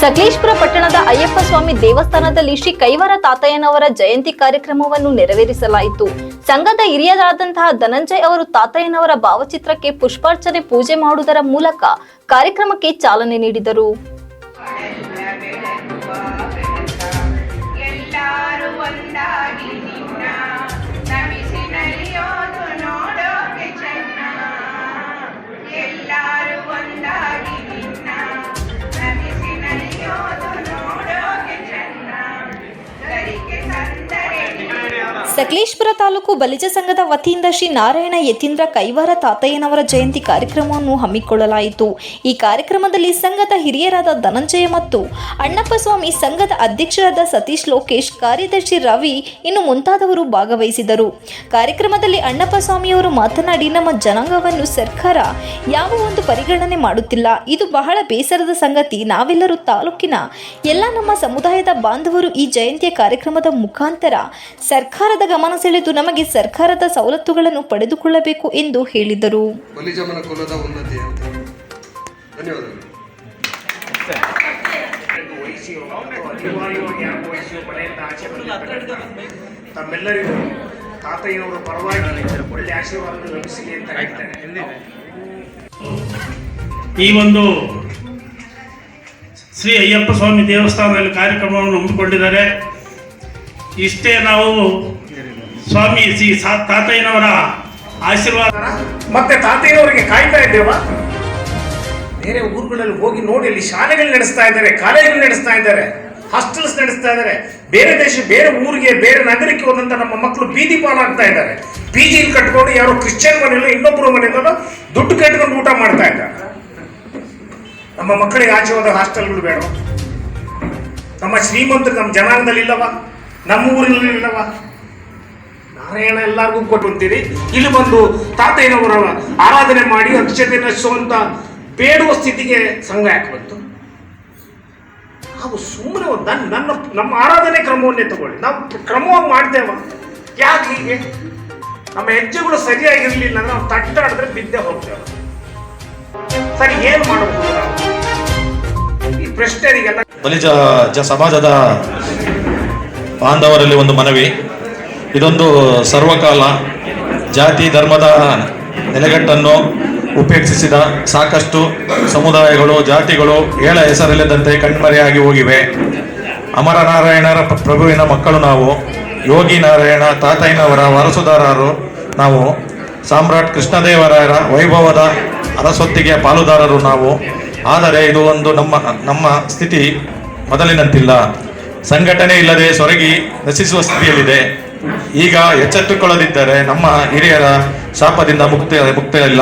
ಸಕಲೇಶಪುರ ಪಟ್ಟಣದ ಅಯ್ಯಪ್ಪ ಸ್ವಾಮಿ ದೇವಸ್ಥಾನದಲ್ಲಿ ಶ್ರೀ ಕೈವಾರ ತಾತಯ್ಯನವರ ಜಯಂತಿ ಕಾರ್ಯಕ್ರಮವನ್ನು ನೆರವೇರಿಸಲಾಯಿತು. ಸಂಘದ ಹಿರಿಯರಾದಂತಹ ಧನಂಜಯ್ ಅವರು ತಾತಯ್ಯನವರ ಭಾವಚಿತ್ರಕ್ಕೆ ಪುಷ್ಪಾರ್ಚನೆ ಪೂಜೆ ಮಾಡುವುದರ ಮೂಲಕ ಕಾರ್ಯಕ್ರಮಕ್ಕೆ ಚಾಲನೆ ನೀಡಿದರು. ಸಕಲೇಶಪುರ ತಾಲೂಕು ಬಲಿಜ ಸಂಘದ ವತಿಯಿಂದ ಶ್ರೀ ನಾರಾಯಣ ಯತೀಂದ್ರ ಕೈವಾರ ತಾತಯ್ಯನವರ ಜಯಂತಿ ಕಾರ್ಯಕ್ರಮವನ್ನು ಹಮ್ಮಿಕೊಳ್ಳಲಾಯಿತು. ಈ ಕಾರ್ಯಕ್ರಮದಲ್ಲಿ ಸಂಘದ ಹಿರಿಯರಾದ ಧನಂಜಯ ಮತ್ತು ಅಣ್ಣಪ್ಪ ಸ್ವಾಮಿ, ಸಂಘದ ಅಧ್ಯಕ್ಷರಾದ ಸತೀಶ್ ಲೋಕೇಶ್, ಕಾರ್ಯದರ್ಶಿ ರವಿ ಇನ್ನು ಮುಂತಾದವರು ಭಾಗವಹಿಸಿದರು. ಕಾರ್ಯಕ್ರಮದಲ್ಲಿ ಅಣ್ಣಪ್ಪ ಸ್ವಾಮಿಯವರು ಮಾತನಾಡಿ, ನಮ್ಮ ಜನಾಂಗವನ್ನು ಸರ್ಕಾರ ಯಾವ ಒಂದು ಪರಿಗಣನೆ ಮಾಡುತ್ತಿಲ್ಲ. ಇದು ಬಹಳ ಬೇಸರದ ಸಂಗತಿ. ನಾವೆಲ್ಲರೂ ತಾಲೂಕಿನ ಎಲ್ಲ ನಮ್ಮ ಸಮುದಾಯದ ಬಾಂಧವರು ಈ ಜಯಂತಿಯ ಕಾರ್ಯಕ್ರಮದ ಮುಖಾಂತರ ಸರ್ಕಾರದ ಗಮನ ಸೆಳೆದು ನಮಗೆ ಸರ್ಕಾರದ ಸವಲತ್ತುಗಳನ್ನು ಪಡೆದುಕೊಳ್ಳಬೇಕು ಎಂದು ಹೇಳಿದರು. ತಮ್ಮೆಲ್ಲರಿಗೂ ತಾತಯ್ಯನವರ ಪರವಾಗಿ ಒಳ್ಳೆ ಆಶೀರ್ವಾದ ಲಭಿಸಲಿ ಅಂತ ಹೇಳ್ತೇನೆ. ಈ ಒಂದು ಶ್ರೀ ಅಯ್ಯಪ್ಪ ಸ್ವಾಮಿ ದೇವಸ್ಥಾನದಲ್ಲಿ ಕಾರ್ಯಕ್ರಮವನ್ನು ಹಮ್ಮಿಕೊಂಡಿದ್ದಾರೆ. ಇಷ್ಟೇ ನಾವು ಸ್ವಾಮಿ ಶ್ರೀ ತಾತಯ್ಯನವರ ಆಶೀರ್ವಾದ ಮತ್ತೆ ತಾತಯ್ಯನವರಿಗೆ ಕಾಯ್ತಾ ಇದ್ದೇವ. ಬೇರೆ ಊರುಗಳಲ್ಲಿ ಹೋಗಿ ನೋಡಿ, ಅಲ್ಲಿ ಶಾಲೆಗಳು ನಡೆಸ್ತಾ ಇದ್ದಾರೆ, ಕಾಲೇಜುಗಳು ನಡೆಸ್ತಾ ಇದ್ದಾರೆ, ಹಾಸ್ಟೆಲ್ಸ್ ನಡೆಸ್ತಾ ಇದ್ದಾರೆ. ಬೇರೆ ದೇಶ, ಬೇರೆ ಊರಿಗೆ, ಬೇರೆ ನಗರಕ್ಕೆ ಹೋದಂತ ನಮ್ಮ ಮಕ್ಕಳು ಬೀದಿ ಪಾಲಾಗ್ತಾ ಇದ್ದಾರೆ. PG ಕಟ್ಕೊಂಡು ಯಾರೋ ಕ್ರಿಶ್ಚಿಯನ್ ಮನೆಯಲ್ಲೋ ಇನ್ನೊಬ್ಬರು ಮನೆಯಲ್ಲೋ ದುಡ್ಡು ಕಟ್ಕೊಂಡು ಊಟ ಮಾಡ್ತಾ ಇದ್ದಾರೆ. ನಮ್ಮ ಮಕ್ಕಳಿಗೆ ಆಚೆ ಹೋದ ಹಾಸ್ಟೆಲ್ಗಳು ಬೇಡ. ನಮ್ಮ ಶ್ರೀಮಂತರು ನಮ್ಮ ಜನಾಂಗದಲ್ಲಿ ಇಲ್ಲವ, ನಮ್ಮ ಊರಿನಲ್ಲಿ ಇಲ್ಲವ. ನಾರಾಯಣ ಎಲ್ಲರಿಗೂ ಕೊಟ್ಟಿರ್ತೀರಿ, ಇಲ್ಲಿ ಬಂದು ತಾತಯ್ಯನವರ ಆರಾಧನೆ ಮಾಡಿ ಅಕ್ಷತೆಯನ್ನು ಹಚ್ಚುವಂತ ಬೇಡುವ ಸ್ಥಿತಿಗೆ ಸಂಘ ಯಾಕೆ ಬಂತು? ನಾವು ಸುಮ್ಮನೆ ನಮ್ಮ ಆರಾಧನೆ ಕ್ರಮವನ್ನೇ ತಗೊಳ್ಳಿ. ನಾವು ಕ್ರಮವಾಗಿ ಮಾಡ್ತೇವ. ಯಾಕೆ ಹೀಗೆ? ನಮ್ಮ ಹೆಜ್ಜೆಗಳು ಸರಿಯಾಗಿರ್ಲಿಲ್ಲ ಅಂದ್ರೆ ನಾವು ತಟ್ಟಾಡಿದ್ರೆ ಬಿದ್ದೆ ಹೋಗ್ತೇವೆ. ಸರಿ, ಏನು ಮಾಡಬಹುದು ನಾವು? ಈ ಪ್ರಶ್ನೆರಿಗೆಲ್ಲ ಬಲಿಜ ಸಮಾಜದ ಬಾಂಧವರಲ್ಲಿ ಒಂದು ಮನವಿ. ಇದೊಂದು ಸರ್ವಕಾಲ ಜಾತಿ ಧರ್ಮದ ನೆಲೆಗಟ್ಟನ್ನು ಉಪೇಕ್ಷಿಸಿದ ಸಾಕಷ್ಟು ಸಮುದಾಯಗಳು, ಜಾತಿಗಳು ಏಳ ಹೆಸರಿಲ್ಲದಂತೆ ಕಣ್ಮರೆಯಾಗಿ ಹೋಗಿವೆ. ಅಮರನಾರಾಯಣರ ಪ್ರಭುವಿನ ಮಕ್ಕಳು ನಾವು. ಯೋಗಿ ನಾರಾಯಣ ತಾತಯ್ಯನವರ ವಾರಸುದಾರರು ನಾವು. ಸಾಮ್ರಾಟ್ ಕೃಷ್ಣದೇವರಾಯರ ವೈಭವದ ಅರಸೊತ್ತಿಗೆ ಪಾಲುದಾರರು ನಾವು. ಆದರೆ ಇದು ಒಂದು ನಮ್ಮ ಸ್ಥಿತಿ ಮೊದಲಿನಂತಿಲ್ಲ. ಸಂಘಟನೆ ಇಲ್ಲದೆ ಸೊರಗಿ ನಶಿಸುವ ಸ್ಥಿತಿಯಲ್ಲಿದೆ. ಈಗ ಎಚ್ಚೆತ್ತುಕೊಳ್ಳದಿದ್ದರೆ ನಮ್ಮ ಹಿರಿಯರ ಶಾಪದಿಂದ ಮುಕ್ತ ಇಲ್ಲ.